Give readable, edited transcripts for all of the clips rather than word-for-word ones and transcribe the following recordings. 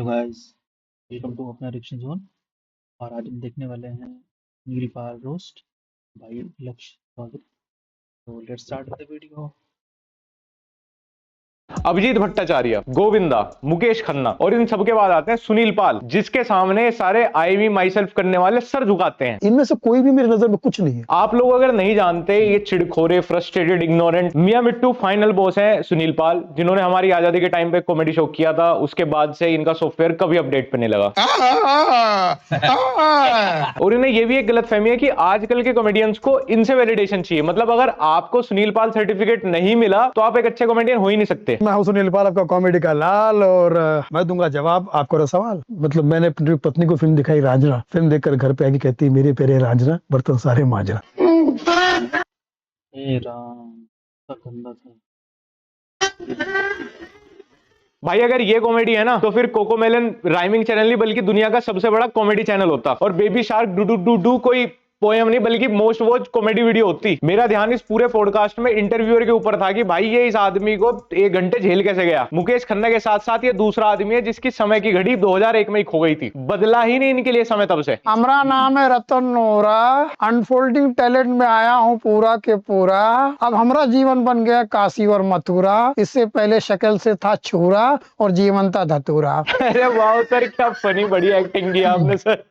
Hello guys, welcome to अपना reaction zone. और आज हम देखने वाले हैं नीलपाल रोस्ट भाई लक्ष्य स्वागत। तो let's start the video. Abhijeet Bhattacharya, Govinda, Mukesh Khanna और इन सबके बाद आते हैं सुनील पाल, जिसके सामने सारे आई वी माई सेल्फ करने वाले सर झुकाते हैं। इनमें से कोई भी मेरी नजर में कुछ नहीं है। आप लोग अगर नहीं जानते, ये चिड़खोरे, फ्रस्ट्रेटेड, इग्नोरेंट मियां मिट्टू फाइनल बॉस हैं सुनील पाल, जिन्होंने हमारी आजादी के टाइम पे कॉमेडी शो किया था। उसके बाद से इनका सॉफ्टवेयर कभी अपडेट पे नहीं लगा। और इन्हें ये भी एक गलत फहमी है कि आजकल के कॉमेडियंस को इनसे वैलिडेशन चाहिए। मतलब अगर आपको सुनील पाल सर्टिफिकेट नहीं मिला तो आप एक अच्छे कॉमेडियन हो ही नहीं सकते। मैं हूं सुनील पाल, आपका कॉमेडी का लाल, और मैं दूंगा जवाब आपको सवाल। मतलब मैंने अपनी पत्नी को फिल्म दिखाई रांझना, फिल्म देखकर घर पे आके कहती मेरे पेरे रांझना, बर्तन सारे मांझना। ए राम, सब गंदा था। भाई अगर ये कॉमेडी है ना, तो फिर कोकोमेलन राइमिंग चैनल नहीं बल्कि दुनिया का सबसे बड़ा कॉमेडी चैनल होता। और baby shark do do do do कोई पोएम नहीं बल्कि मोस्ट वॉच कॉमेडी वीडियो होती। मेरा ध्यान इस पूरे पॉडकास्ट में इंटरव्यूअर के ऊपर था कि भाई ये इस आदमी को 1 घंटे झेल कैसे गया। मुकेश खन्ना के साथ साथ ये दूसरा आदमी है जिसकी समय की घड़ी 2001 में ही खो गई थी। बदला ही नहीं इनके लिए समय तब से। हमारा नाम है रतन नोरा, अनफोल्डिंग टैलेंट में आया हूँ पूरा के पूरा। अब हमारा जीवन बन गया काशी और मथुरा, इससे पहले शक्ल से था छूरा और जीवन था धतूरा। अरे वाह सर, क्या फनी बड़ी एक्टिंग की आपने सर।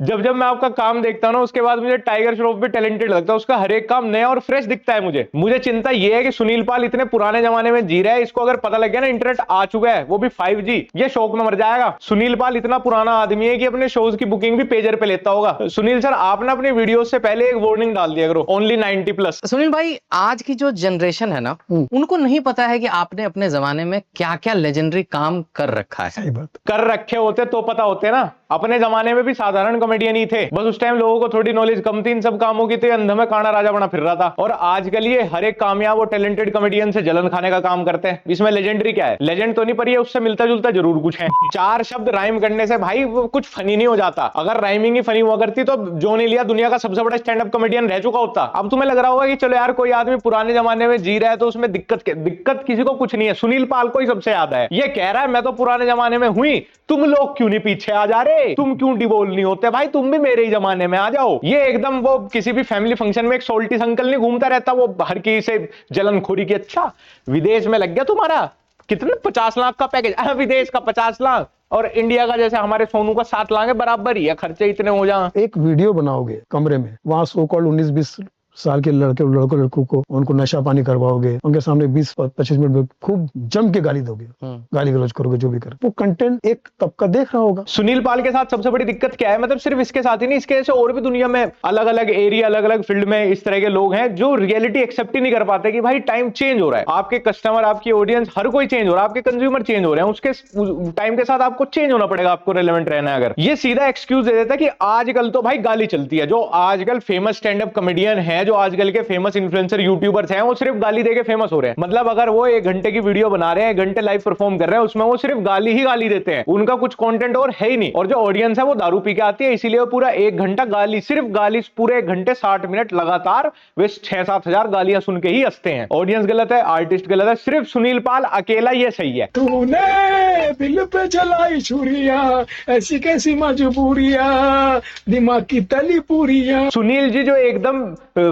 जब जब मैं आपका काम देखता हूं ना, उसके बाद मुझे टाइगर श्रॉफ भी टैलेंटेड लगता है। उसका हर एक काम नया और फ्रेश दिखता है मुझे चिंता यह है कि सुनील पाल इतने पुराने जमाने में जी रहा है, इसको अगर पता लग गया ना इंटरनेट आ चुका है, वो भी 5G, ये शौक में मर जाएगा। सुनील पाल इतना पुराना आदमी है कि अपने शोज की बुकिंग भी पेजर पे लेता होगा। सुनील सर, आपने अपनी वीडियो से पहले एक वार्निंग डाल दिया करो, ओनली 90+। सुनील भाई, आज की जो जनरेशन है ना, उनको नहीं पता है कि आपने अपने जमाने में क्या क्या लेजेंडरी काम कर रखा है। सही बात। कर रखे होते तो पता होते ना। अपने जमाने में भी साधारण कॉमेडियन ही थे, बस उस टाइम लोगों को थोड़ी नॉलेज कम थी इन सब कामों की, तो अंधा में काना राजा बना फिर रहा था। और आजकल ये हर एक कामयाब और टैलेंटेड कॉमेडियन से जलन खाने का काम करते हैं। इसमें लेजेंडरी क्या है? लेजेंड तो नहीं, पर ये उससे मिलता जुलता जरूर कुछ है। 4 शब्द राइम करने से भाई वो कुछ फनी नहीं हो जाता। अगर राइमिंग ही फनी हुआ करती तो जॉन एलिया दुनिया का सबसे बड़ा स्टैंड अप कॉमेडियन रह चुका होता। अब तुम्हें लग रहा होगा कि चलो यार, कोई आदमी पुराने जमाने में जी रहा है तो उसमें दिक्कत किसी को कुछ नहीं है। सुनील पाल को ही सबसे ज्यादा है। ये कह रहा है मैं तो पुराने जमाने में हुई, तुम लोग क्यों नहीं पीछे आ जा रहे, तुम क्यों डिवोल नहीं होते, भाई तुम भी मेरे ही जमाने में आ जाओ। ये एकदम वो किसी भी फैमिली फंक्शन में एक सोल्टी अंकल नहीं घूमता रहता, वो हर किसी से जलनखोरी की। अच्छा विदेश में लग गया तुम्हारा कितने 50 लाख का पैकेज, विदेश का 50 लाख और इंडिया का जैसे हमारे सोनू का 7 लाख है, बराबर ही है, खर्चे इतने हो जाए। एक वीडियो बनाओगे कमरे में, वहाँ सो कॉल्ड 19-20 साल के लड़कों को उनको नशा पानी करवाओगे, उनके सामने 20-25 मिनट में खूब जम के गाली दोगे, गाली गलौज करोगे, जो भी कर, वो कंटेंट एक तबका देख रहा होगा। सुनील पाल के साथ सबसे बड़ी दिक्कत क्या है? मतलब सिर्फ इसके साथ ही नहीं, इसके जैसे और भी दुनिया में अलग अलग एरिया, अलग अलग फील्ड में इस तरह के लोग हैं जो रियलिटी एक्सेप्ट ही नहीं कर पाते कि भाई टाइम चेंज हो रहा है, आपके कस्टमर, आपकी ऑडियंस, हर कोई चेंज हो रहा है, आपके कंज्यूमर चेंज हो रहे हैं, उसके टाइम के साथ आपको चेंज होना पड़ेगा, आपको रेलेवेंट रहना है। अगर ये सीधा एक्सक्यूज दे देता है कि आजकल तो भाई गाली चलती है, जो आजकल फेमस स्टैंड अप कॉमेडियन है, जो आजकल के फेमस इन्फ्लुएंसर यूट्यूबर्स हैं, वो सिर्फ गाली देके फेमस हो रहे हैं। मतलब अगर वो 1 घंटे की वीडियो बना रहे हैं, 1 घंटे लाइव परफॉर्म कर रहे हैं, उसमें वो सिर्फ गाली ही गाली देते हैं, उनका कुछ कंटेंट और है ही नहीं। और जो ऑडियंस है वो दारू पी के आती है, इसीलिए वो पूरा 1 घंटा गाली, सिर्फ गाली, पूरे 1 घंटे 60 मिनट लगातार वे 6-7 हजार गालियां सुन के ही हंसते हैं। ऑडियंस गलत है, आर्टिस्ट गलत है, सिर्फ सुनील पाल अकेला ये सही है। तूने दिल पे चलाई छुरिया, ऐसी कैसी मजबूरियां, दिमाग की तली पूरियां। सुनील जी जो एकदम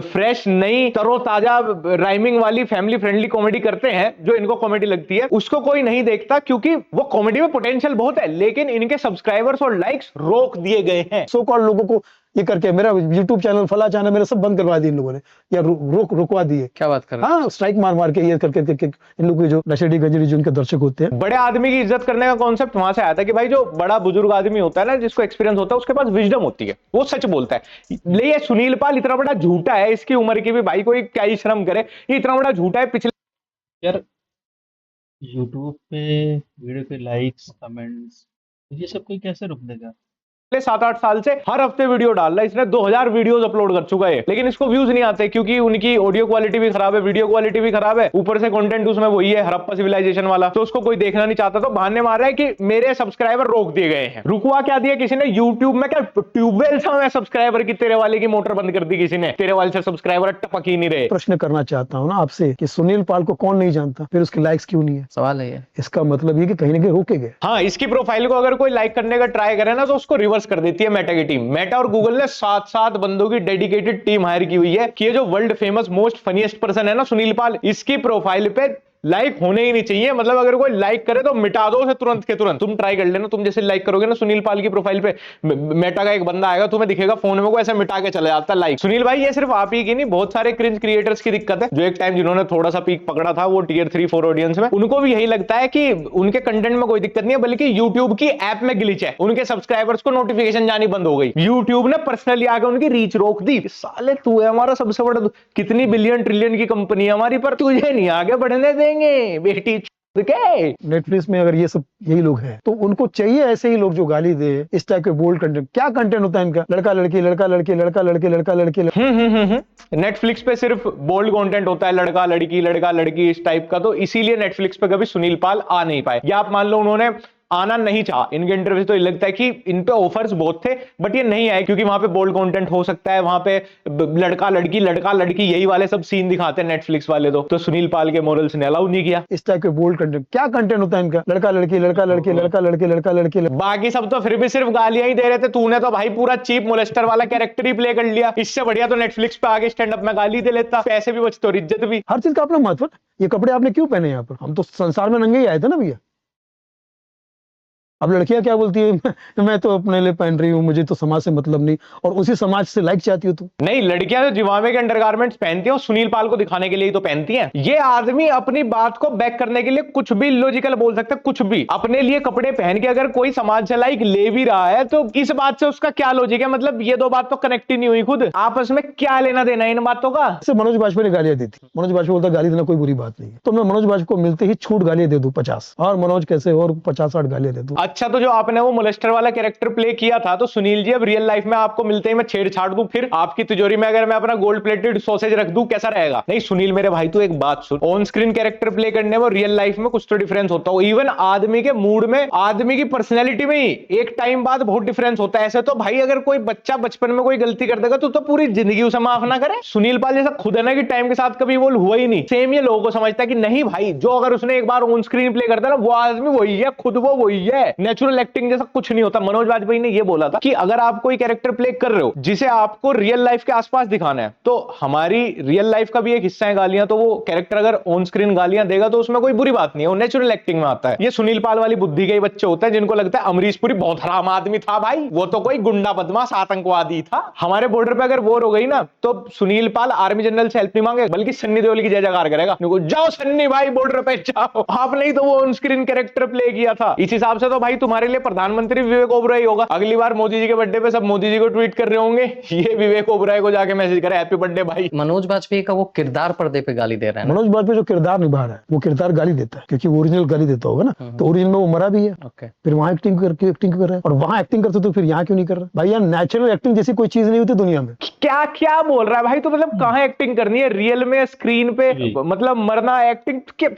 फ्रेश, नई, तरोताजा राइमिंग वाली फैमिली फ्रेंडली कॉमेडी करते हैं, जो इनको कॉमेडी लगती है, उसको कोई नहीं देखता क्योंकि वो कॉमेडी में पोटेंशियल बहुत है, लेकिन इनके सब्सक्राइबर्स और लाइक्स रोक दिए गए हैं। सो कॉल्ड लोगों को ये करके मेरा यूट्यूब चैनल, फला चैनल, मेरा सब बंद करवा दिए इन लोगों ने, या रुकवा दिए। क्या बात कर रहे हाँ, स्ट्राइक मार के ये करके इन लोगों के जो नशेड़ी गंजड़ी जो उनके दर्शक होते हैं। बड़े आदमी की इज्जत करने का कॉन्सेप्ट वहां से आया था कि भाई जो बड़ा बुजुर्ग आदमी होता है ना, जिसको एक्सपीरियंस होता है, उसके पास विजडम होती है, वो सच बोलता है। ले ये सुनील पाल इतना बड़ा झूठा है, इसकी उम्र की भी भाई कोई क्या ही शर्म करे, ये इतना बड़ा झूठा है। पिछले यार यूट्यूब पे वीडियो पे लाइक्स कमेंट्स, ये सब कोई कैसे रोक देगा? पिछले 7-8 साल से हर हफ्ते वीडियो डाल रहा है। इसने 2000 वीडियोस अपलोड कर चुका है, लेकिन इसको व्यूज नहीं आते क्योंकि उनकी ऑडियो क्वालिटी भी खराब है, वीडियो क्वालिटी भी खराब है, ऊपर से कंटेंट उसमें वही है हड़प्पा सिविलाइजेशन वाला, तो उसको कोई देखना नहीं चाहता। तो बहाने मार रहा है कि मेरे सब्सक्राइबर रोक दिए गए हैं। रुकवा क्या दिया किसी ने? यूट्यूब में क्या ट्यूबवेल था मैं सब्सक्राइबर की? तेरे वाले की मोटर बंद कर दी किसी ने, तेरे वाले से सब्सक्राइबर टपक ही नहीं रहे। प्रश्न करना चाहता हूँ ना आपसे कि सुनील पाल को कौन नहीं जानता, फिर उसके लाइक्स क्यों नहीं है? सवाल है ये। इसका मतलब ये कि कहीं ना कहीं रोके गए। हाँ, इसकी प्रोफाइल को अगर कोई लाइक करने का ट्राई करे ना तो उसको रिवर्स कर देती है मेटा की टीम। मेटा और गूगल ने 7-7 बंदों की डेडिकेटेड टीम हायर की हुई है कि ये जो world famous most funniest person है ना सुनील पाल, इसकी प्रोफाइल पे लाइक होने ही नहीं चाहिए। मतलब अगर कोई लाइक करे तो मिटा दो उसे तुरंत के तुरंत। तुम ट्राई कर लेना, तुम जैसे लाइक करोगे ना सुनील पाल की प्रोफाइल पे, मेटा का एक बंदा आएगा, तुम्हें दिखेगा फोन में को ऐसे मिटा के चला जाता है लाइक। सुनील भाई ये सिर्फ आप ही की नहीं, बहुत सारे क्रिंज क्रिएटर्स की दिक्कत है, जो एक टाइम जिन्होंने थोड़ा सा पीक पकड़ा था वो टियर 3-4 ऑडियंस में, उनको भी यही लगता है कि उनके कंटेंट में कोई दिक्कत नहीं है, बल्कि यूट्यूब की ऐप में ग्लिच है, उनके सब्सक्राइबर्स को नोटिफिकेशन जानी बंद हो गई, यूट्यूब ने पर्सनली आके उनकी रीच रोक दी। साले तू है हमारा सबसे बड़ा, कितनी बिलियन ट्रिलियन की कंपनी है हमारी, पर तुझे नहीं आगे बढ़ने देंगे बेटी। नेटफ्लिक्स में अगर ये सब यही लोग हैं तो उनको चाहिए ऐसे ही लोग जो गाली दे, इस टाइप के बोल्ड कंटेंट। क्या कंटेंट होता है इनका? लड़का लड़की लड़का लड़की लड़का लड़की लड़का लड़की। नेटफ्लिक्स पे सिर्फ बोल्ड कंटेंट होता है, लड़का लड़की इस टाइप का, तो इसीलिए नेटफ्लिक्स पे कभी सुनील पाल आ नहीं पाए। या आप मान लो उन्होंने आना नहीं चाहा, इनके इंटरव्यू तो लगता है कि इन पे ऑफर्स बहुत थे बट ये नहीं आए क्योंकि वहां पे बोल्ड कंटेंट हो सकता है, वहां पे लड़का लड़की यही वाले सब सीन दिखाते हैं नेटफ्लिक्स वाले। तो सुनील पाल के मोरल्स ने अलाउ नहीं किया इस टाइप के बोल्ड कंटेंट। क्या कंटेंट होता है इनका? लड़का लड़की लड़का लड़की लड़का लड़की लड़का लड़की। बाकी सब तो फिर भी सिर्फ गालियां ही दे रहे थे, तूने तो भाई पूरा चीप मोलेस्टर वाला कैरेक्टर ही प्ले कर लिया। इससे बढ़िया तो नेटफ्लिक्स पे आगे स्टैंड अप में गाली दे लेता, पैसे भी बचते और इज्जत भी। हर चीज का अपना महत्व। ये कपड़े आपने क्यों पहने यहाँ पर? हम तो संसार में नंगे ही आए थे ना भैया। अब लड़कियां क्या बोलती है, मैं तो अपने लिए पहन रही हूँ, मुझे तो समाज से मतलब नहीं, और उसी समाज से लाइक चाहती हो तुम। नहीं, लड़कियां जो जिवामे के अंडरगारमेंट्स पहनती हैं वो सुनील पाल को दिखाने के लिए ही तो पहनती हैं। ये आदमी अपनी बात को बैक करने के लिए कुछ भी लॉजिकल बोल सकता है, कुछ भी। अपने लिए कपड़े पहन के अगर कोई समाज से लाइक ले भी रहा है तो इस बात से उसका क्या लॉजिक है? मतलब ये दो बात तो कनेक्ट ही नहीं हुई, खुद आपस में क्या लेना देना इन बातों का। मनोज बाजपेयी ने गालियां दी थी। मनोज बाजपेयी बोलता गाली देना कोई बुरी बात नहीं है, तो मैं मनोज बाजपेयी को मिलते ही छूट गालियां दे दूं 50, और मनोज कैसे और 50-60 गालियां दे दूं। अच्छा, तो जो आपने वो मोलेस्टर वाला कैरेक्टर प्ले किया था, तो सुनील जी अब रियल लाइफ में आपको मिलते ही मैं छेड़छाड़ दूं, फिर आपकी तिजोरी में अगर मैं अपना गोल्ड प्लेटेड सॉसेज रख दूं, कैसा रहेगा? नहीं सुनील मेरे भाई, तू एक बात सुन, ऑन स्क्रीन कैरेक्टर प्ले करने में रियल लाइफ में कुछ तो डिफरेंस होता है। इवन आदमी के मूड में, आदमी की पर्सनैलिटी में ही एक टाइम बाद बहुत डिफरेंस होता है। ऐसे तो भाई अगर कोई बच्चा बचपन में कोई गलती कर देगा तो पूरी जिंदगी उसे माफ ना करे। सुनील पाल जैसा खुद है ना कि टाइम के साथ कभी वो हुआ ही नहीं, सेम ये लोगों को समझता है कि नहीं भाई, जो अगर उसने एक बार ऑन स्क्रीन प्ले करता है ना, वो आदमी वही है, खुद वो वही है, नेचुरल एक्टिंग जैसा कुछ नहीं होता। मनोज वाजपेयी ने ये बोला था कि अगर आप कोई कैरेक्टर प्ले कर रहे हो जिसे आपको रियल लाइफ के आसपास दिखाना है, तो हमारी रियल लाइफ का भी एक हिस्सा है गालियां, तो वो कैरेक्टर अगर ऑन स्क्रीन गालियां देगा तो उसमें कोई बुरी बात नहीं है, वो नेचुरल एक्टिंग में आता है। ये सुनील पाल वाली बुद्धि के ही बच्चे होते हैं जिनको लगता है अमरीश पुरी बहुत हराम आदमी था भाई, वो तो कोई गुंडा बदमाश आतंकवादी था। हमारे बॉर्डर पे अगर वॉर हो गई ना तो सुनील पाल आर्मी जनरल से हेल्प नहीं मांगे, बल्कि सन्नी देओल की जय जयकार करेगा, जाओ सन्नी भाई बॉर्डर पे जाओ। आपने ही तो वो ऑन स्क्रीन कैरेक्टर प्ले किया था। इस हिसाब से तो भाई तुम्हारे लिए प्रधानमंत्री विवेक ओबराय होगा। अगली बार मोदी जी के बर्थडे पे सब मोदी जी को ट्वीट कर रहे होंगे, ये विवेक ओबराय को जाके मैसेज करे हैप्पी बर्थडे भाई। मनोज बाजपेयी का वो किरदार पर्दे पे गाली दे रहा है। मनोज बाजपेयी जो किरदार निभा रहा है वो किरदार गाली देता है, क्योंकि ओरिजिनल गाली देता होगा ना, तो ओरिजिनल में वो मरा भी है। फिर वहां एक्टिंग कर रहे हैं, और वहां एक्टिंग करते तो फिर यहाँ क्यों नहीं कर रहे भाई? यार नेचुरल एक्टिंग जैसी कोई चीज नहीं होती दुनिया में। क्या क्या बोल रहा है भाई? तो मतलब कहां एक्टिंग करनी है, रियल में, स्क्रीन पे, मतलब मरना एक्टिंग के?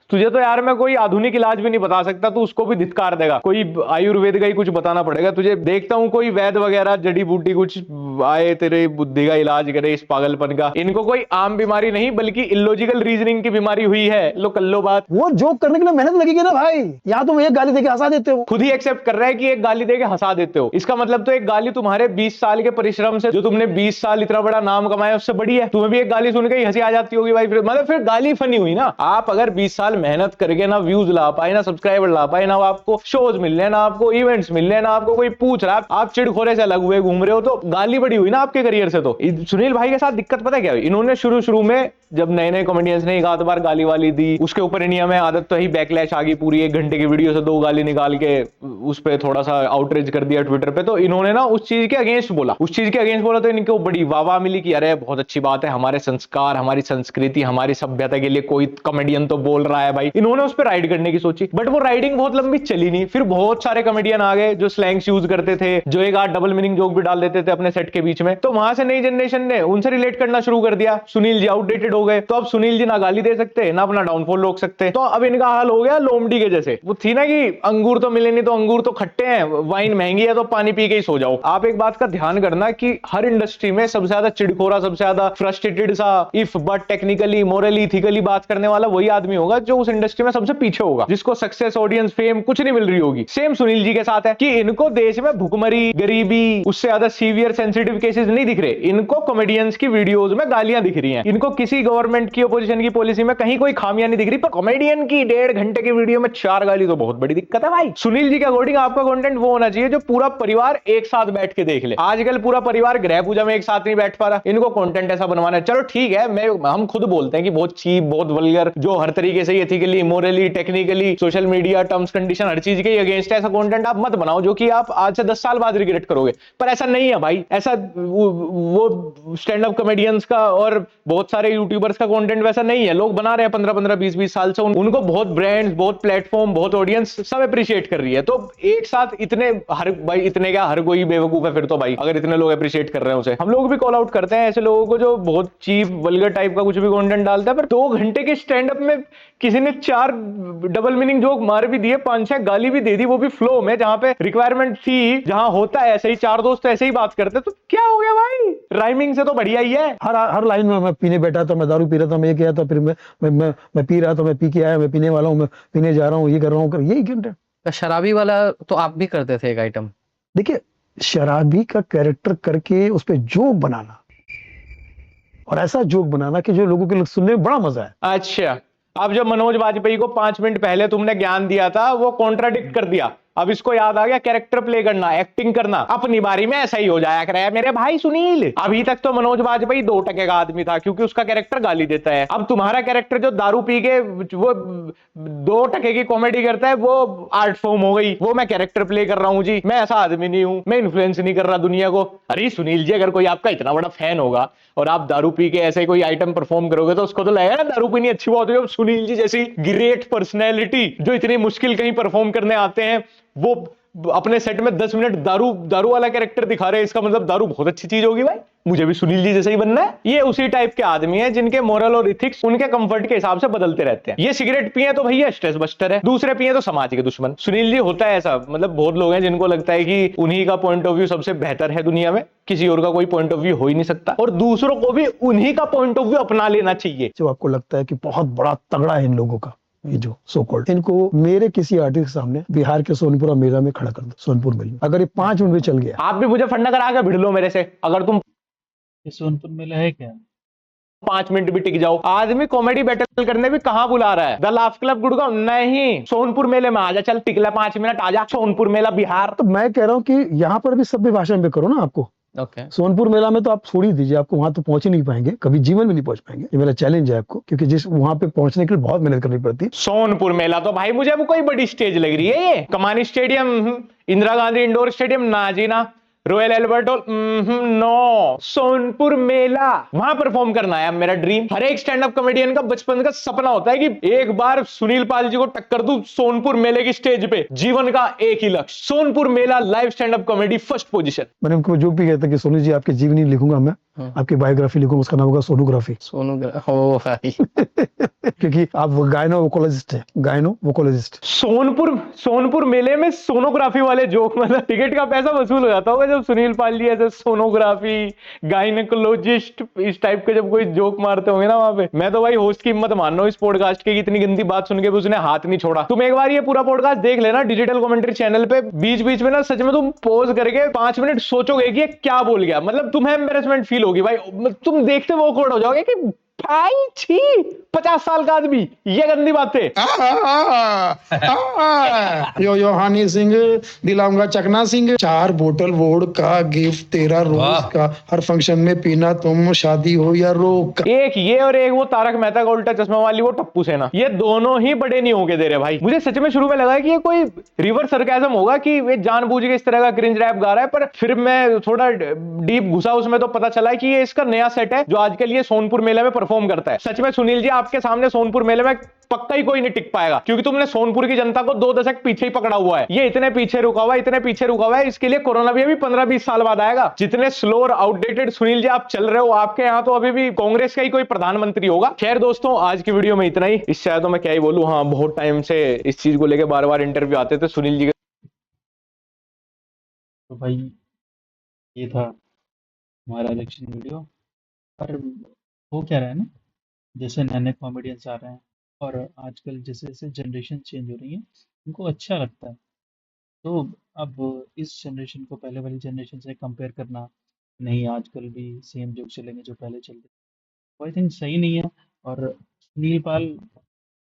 तुझे तो यार मैं कोई आधुनिक इलाज भी नहीं बता सकता, तू उसको भी धिक्कार देगा। कोई आयुर्वेद का ही कुछ बताना पड़ेगा तुझे। देखता हूं कोई वैद वगैरह जड़ी बूटी कुछ आए तेरे बुद्धि का इलाज करे इस पागलपन का। इनको कोई आम बीमारी नहीं बल्कि इलॉजिकल रीजनिंग की बीमारी हुई है। लो कर लो बात। वो जोक करने के लिए मेहनत लगेगी ना भाई, यहाँ तुम एक गाली देके हंसा देते हो। खुद ही एक्सेप्ट कर रहा है कि एक गाली देके हंसा देते हो। इसका मतलब तो एक गाली तुम्हारे 20 साल के परिश्रम से, जो तुमने 20 साल इतना बड़ा नाम कमाया, उससे बड़ी है। तुम्हें भी एक गाली सुन के ही हंसी आ जाती होगी भाई, मतलब फिर गाली फनी हुई ना। आप अगर 20 साल मेहनत करके ना व्यूज ला पाए, ना सब्सक्राइबर ला पाए, ना आपको शोज मिल रहे, ना आपको इवेंट्स मिल रहे, ना आपको कोई पूछ रहा, आप चिड़खोरे से अलग हुए घूम रहे हो, तो गाली बड़ी हुई ना आपके करियर से। तो सुनील भाई के साथ दिक्कत पता क्या हुई? इन्होंने शुरू में जब नए नए कॉमेडियंस ने एक आध बार गाली वाली दी, उसके ऊपर इंडिया में आदत तो ही बैकलैश आ गई, पूरी 1 घंटे की वीडियो से 2 गाली निकाल के उस पर थोड़ा सा आउटरीच कर दिया ट्विटर पे। तो इन्होंने ना उस चीज के अगेंस्ट बोला, तो इनको बड़ी वाह मिली कि अरे बहुत अच्छी बात है, हमारे संस्कार, हमारी संस्कृति, हमारी सभ्यता के लिए कोई कॉमेडियन तो बोल रहा है भाई। इन्होंने उस पर राइड करने की सोची, बट वो राइडिंग बहुत लंबी चली नहीं। फिर बहुत सारे कॉमेडियन आ गए जो स्लैंग्स यूज करते थे, जो एक आध डबल मीनिंग जोक भी डाल देते थे अपने सेट के बीच में। तो वहां से नई जनरेशन ने उनसे रिलेट करना शुरू कर दिया। सुनील जी आउटडेटेड हो गए, तो अब सुनील जी ना गाली दे सकते ना अपना डाउनफॉल रोक सकते। तो अब इनका हाल हो गया लोमड़ी के जैसे। वो थी ना कि अंगूर तो मिले नहीं तो अंगूर तो खट्टे हैं, वाइन महंगी है तो पानी पी के ही सो जाओ। आप एक बात का ध्यान करना कि हर इंडस्ट्री में सबसे ज्यादा चिड़खोरा, सबसे ज्यादा फ्रस्ट्रेटेड सा, if but technically, morally, ethically बात करने वाला वही आदमी होगा जो उस इंडस्ट्री में सबसे पीछे होगा, जिसको सक्सेस, ऑडियंस, फेम कुछ नहीं मिल रही होगी। सेम सुनील जी के साथ है कि इनको देश में भुखमरी, गरीबी, उससे ज्यादा सीवियर सेंसिटिव केसेस नहीं दिख रहे, इनको कॉमेडियंस की वीडियोस में गालियां दिख रही हैं। इनको किसी गवर्नमेंट की, अपोजिशन की पॉलिसी में कहीं कोई खामियां नहीं दिख रही, पर कॉमेडियन की 1.5 घंटे की वीडियो में 4 गाली तो बहुत बड़ी दिक्कत है भाई। सुनील जी के अकॉर्डिंग आपका कंटेंट वो होना चाहिए जो पूरा परिवार एक साथ बैठ के देख ले। आजकल पूरा परिवार ग्रह पूजा में एक साथ नहीं बैठ पा रहा, इनको कंटेंट ऐसा बनवाना है। चलो ठीक है, हम खुद बोलते हैं कि बहुत चीप, बहुत वल्गर, जो हर तरीके से ethically, morally, technically, social media, terms condition, हर चीज के अगेंस्ट है। ऐसा कंटेंट आप मत बनाओ जो कि आप आज से 10 साल बाद रिग्रेट करोगे। पर ऐसा नहीं है भाई, ऐसा वो स्टैंड अप कॉमेडियंस का और बहुत सारे यूट्यूबर्स का कंटेंट वैसा नहीं है। लोग बना रहे हैं 15-15, 20-20 साल से, उनको बहुत ब्रांड्स, बहुत प्लेटफॉर्म, बहुत ऑडियंस सब अप्रिशिएट कर रही है। तो एक साथ इतने, हर भाई इतने क्या, हर कोई बेवकूफ है फिर तो भाई, अगर इतने लोग अप्रिशिएट कर रहे हैं उसे। हम लोग भी कॉल आउट करते हैं ऐसे लोगों को जो बहुत चीप, वल्गर टाइप का कुछ भी कंटेंट डालता है। पर 2 घंटे के स्टैंड अप में किसी ने 4 डबल मीनिंग जोक मार भी दिए, 5-6 गाली भी दे दी, वो भी फ्लो में, जहां पे रिक्वायरमेंट थी, जहां होता है ऐसे ही 4 दोस्त ऐसे ही बात करते, तो क्या हो गया भाई? राइमिंग से तो बढ़िया ही है। हर लाइन में मैं पीने बैठा था, मैं दारू पी रहा था, मैं ये किया था, फिर मैं पी रहा था, मैं पी के आया, मैं पीने वाला हूँ, मैं पीने जा रहा हूँ, ये कर रहा हूँ, यही कंटेंट। शराबी वाला तो आप भी करते थे एक आइटम। देखिए, शराबी का कैरेक्टर करके उस पर जोक बनाना, और ऐसा जोक बनाना कि जो लोगों के सुनने में बड़ा मजा है। अच्छा, अब जो मनोज वाजपेयी को 5 मिनट पहले तुमने ज्ञान दिया था वो कॉन्ट्राडिक्ट कर दिया, अब इसको याद आ गया कैरेक्टर प्ले करना, एक्टिंग करना, अपनी बारी में ऐसा ही हो जाया करे मेरे भाई सुनील। अभी तक तो मनोज वाजपेयी 2% का आदमी था क्योंकि उसका कैरेक्टर गाली देता है। अब तुम्हारा कैरेक्टर जो दारू पी के वो 2% की कॉमेडी करता है, वो आर्ट फॉर्म हो गई, वो मैं कैरेक्टर प्ले कर रहा हूं जी, मैं ऐसा आदमी नहीं हूं, मैं इन्फ्लुएंस नहीं कर रहा दुनिया को। अरे सुनील जी, अगर कोई आपका इतना बड़ा फैन होगा और आप दारू पी के ऐसे कोई आइटम परफॉर्म करोगे तो उसको तो लगेगा ना दारू पीनी अच्छी बात है। सुनील जी जैसी ग्रेट पर्सनैलिटी जो इतनी मुश्किल कहीं परफॉर्म करने आते हैं, वो अपने सेट में 10 मिनट दारू वाला कैरेक्टर दिखा रहे हैं, इसका मतलब दारू बहुत अच्छी चीज होगी भाई, मुझे भी सुनील जी जैसे ही बनना है। ये उसी टाइप के आदमी है जिनके मोरल और इथिक्स उनके कंफर्ट के हिसाब से बदलते रहते हैं। ये सिगरेट पिए तो भैया स्ट्रेस बस्टर है, दूसरे पिए तो समाज के दुश्मन। सुनील जी होता है ऐसा, मतलब बहुत लोग हैं जिनको लगता है कि उन्हीं का पॉइंट ऑफ व्यू सबसे बेहतर है दुनिया में, किसी और का कोई पॉइंट ऑफ व्यू हो ही नहीं सकता, और दूसरों को भी उन्हीं का पॉइंट ऑफ व्यू अपना लेना चाहिए। जो आपको लगता है कि बहुत बड़ा तगड़ा है इन लोगों का, ये जो सो कॉल्ड, इनको मेरे किसी आर्टिस्ट के सामने बिहार के सोनपुरा मेला में खड़ा कर दो, सोनपुर मेले में, अगर ये 5 मिनट में चल गया, आप भी मुझे फंडा करा के भिड़ लो मेरे से, अगर तुम ये सोनपुर मेला है क्या? 5 मिनट भी टिक जाओ। आदमी कॉमेडी बैटल करने भी कहां बुला रहा है, द लाफ क्लब गुड़गांव नहीं, सोनपुर मेले में आजा, चल टिकला 5 मिनट आजा, सोनपुर मेला बिहार। तो मैं कह रहा हूँ कि यहाँ पर भी सभ्य भाषा में करो ना आपको। ओके। सोनपुर मेला में तो आप छोड़ ही दीजिए, आपको वहां तो पहुंच ही नहीं पाएंगे, कभी जीवन में नहीं पहुंच पाएंगे। ये मेरा चैलेंज है आपको, क्योंकि जिस वहां पे पहुंचने के लिए बहुत मेहनत करनी पड़ती है। सोनपुर मेला तो भाई मुझे अब कोई बड़ी स्टेज लग रही है, ये Kamani stadium, Indira Gandhi indoor stadium, ना जी ना, Royal Albert Hall, no, Sonpur Mela, वहां परफॉर्म करना है मेरा ड्रीम। हर एक स्टैंड अप कॉमेडियन का बचपन का सपना होता है कि एक बार सुनील पाल जी को टक्कर दूं सोनपुर मेले की स्टेज पे, जीवन का एक ही लक्ष्य, Sonpur Mela live stand up comedy first position. मैंने उनको जो भी कहता कि सोनू जी आपकी जीवनी लिखूंगा मैं, आपकी बायोग्राफी लिखूंगा, उसका नाम होगा सोनोग्राफी। ओ भाई क्योंकि आप गायनो वोकोलॉजिस्ट है, गायनो वोकोलॉजिस्ट। सोनपुर मेले में सोनोग्राफी वाले जोक, मतलब टिकट का पैसा वसूल हो जाता होगा जब सुनील पाल जी ऐसे सोनोग्राफी, गायनेकोलॉजिस्ट इस टाइप के जब कोई जोक मारते होंगे ना वहां पे। मैं तो भाई होस्ट की हिम्मत मान रहा हूँ इस पॉडकास्ट के, इतनी गंदी बात सुन के भी उसने हाथ नहीं छोड़ा। तुम एक बार ये पूरा पॉडकास्ट देख लेना डिजिटल कमेंट्री चैनल पे, बीच बीच में ना सच में तुम पॉज करके 5 मिनट सोचोगे कि ये क्या बोल गया, मतलब तुम्हें एम्बैरेसमेंट फील होगी भाई, तुम देखते वो ऑकवर्ड हो जाओगे कि भाई छी, 50 साल का आदमी, ये गंदी बात है। यो यो हनी सिंह दिलाऊंगा चकना सिंह, 4 बोतल वोड का गिफ्ट तेरा रोज का, हर फंक्शन में पीना तुम, शादी हो या रोक का। एक ये और एक वो तारक मेहता का उल्टा चश्मा वाली वो टप्पू सेना, ये दोनों ही बड़े नहीं होके दे रहे भाई। मुझे सच में शुरू में लगा कि ये कोई रिवर्स सरकाज़म होगा कि ये जानबूझ के इस तरह का क्रिंज रैप गा रहा है, पर फिर मैं थोड़ा डीप घुसा उसमें तो पता चला कि ये इसका नया सेट है जो आजकल ये सोनपुर मेले में परफॉर्म करता है। सच में सुनील जी, आपके सामने सोनपुर मेले में पक्का ही कोई नहीं टिक पाएगा, क्योंकि तुमने सोनपुर की जनता को 2 दशक पीछे ही पकड़ा हुआ है। ये इतने पीछे रुका हुआ है, इतने पीछे रुका हुआ है, इसके लिए कोरोना भी अभी 15-20 साल बाद आएगा। जितने स्लो और आउटडेटेड सुनील जी आप चल रहे हो, आपके यहाँ तो अभी भी कांग्रेस का ही कोई प्रधानमंत्री होगा। खैर दोस्तों, आज की वीडियो में इतना ही। इससे ज्यादा तो मैं क्या ही बोलूं। हाँ, बहुत टाइम से इस चीज को लेकर बार बार इंटरव्यू आते थे सुनील जी के। तो भाई ये था हमारा इलेक्शन वीडियो। पर हो क्या रहा है ना, जैसे नए नए कॉमेडियंस आ रहे हैं और आजकल जैसे जैसे जनरेशन चेंज हो रही है, उनको अच्छा लगता है। तो अब इस जनरेशन को पहले वाली जनरेशन से कंपेयर करना, नहीं आजकल भी सेम जोक चलेंगे जो पहले चलते, वो आई थिंक सही नहीं है। और सुनील पाल,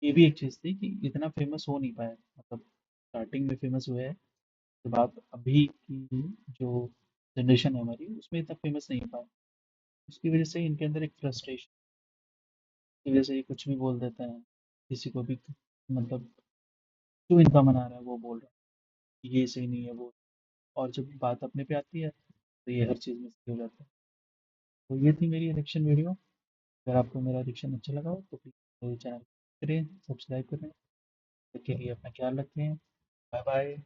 ये भी एक चीज़ थी कि इतना फेमस हो नहीं पाया, मतलब स्टार्टिंग में फेमस हुए हैं, उसके बाद अभी की जो जनरेशन है हमारी, उसमें इतना फेमस नहीं हो पाया। उसकी वजह से इनके अंदर एक फ्रस्ट्रेशन की वजह से ये कुछ भी बोल देते हैं, किसी को भी, मतलब जो इनका मना रहा है वो बोल रहा है, ये सही नहीं है वो। और जब बात अपने पे आती है तो ये हर चीज़ में सही हो जाता है। तो ये थी मेरी इलेक्शन वीडियो। अगर आपको मेरा इलेक्शन अच्छा लगा हो तो प्लीज़ मेरे चैनल करें, सब्सक्राइब करें। तब तक के लिए अपना ख्याल रखें। Bye bye.